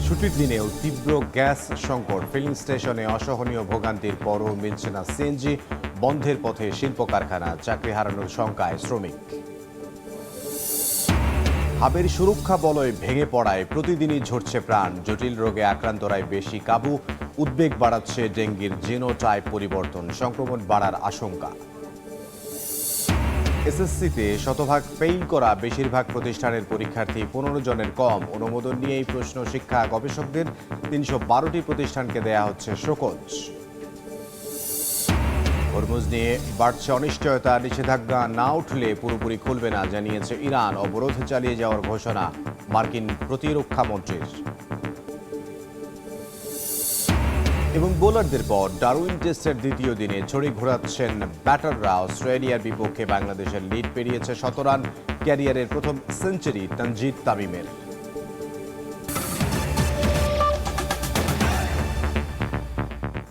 ছুটির দিনেও তীব্র গ্যাস সংকট, ফিলিং স্টেশনে অসহনীয় ভোগান্তির পরও মিলছে না সিএনজি, বন্ধের পথে শিল্প কারখানা, চাকরি হারানোর শঙ্কায় শ্রমিক। হাবের সুরক্ষা বলয় ভেঙে পড়ায় প্রতিদিনই ঝরছে প্রাণ, জটিল রোগে আক্রান্তরাই বেশি কাবু, উদ্বেগ বাড়াচ্ছে ডেঙ্গির জিনোটাইপ পরিবর্তন, সংক্রমণ বাড়ার আশঙ্কা। এসএসসিতে শতভাগ ফেইল করা বেশিরভাগ প্রতিষ্ঠানের পরীক্ষার্থী 15 জনের কম, অনুমোদন নিয়ে এই প্রশ্ন শিক্ষা গবেষকদের। 312টি প্রতিষ্ঠানকে দেয়া হচ্ছে শোকজ। হরমুজ নিয়ে বাড়ছে অনিশ্চয়তা, নিষেধাজ্ঞা না উঠলে পুরোপুরি খুলবে না জানিয়েছে ইরান, অবরোধ চালিয়ে যাওয়ার ঘোষণা মার্কিন প্রতিরক্ষা মন্ত্রীর। এবং বোলারদের পর ডারউইন টেস্টের দ্বিতীয় দিনে ছড়ি ঘোরাচ্ছেন ব্যাটাররা। অস্ট্রেলিয়ার বিপক্ষে বাংলাদেশের লিড পেরিয়েছে 17 রান, ক্যারিয়ারের প্রথম সেঞ্চুরি তানজিদ তামিমের।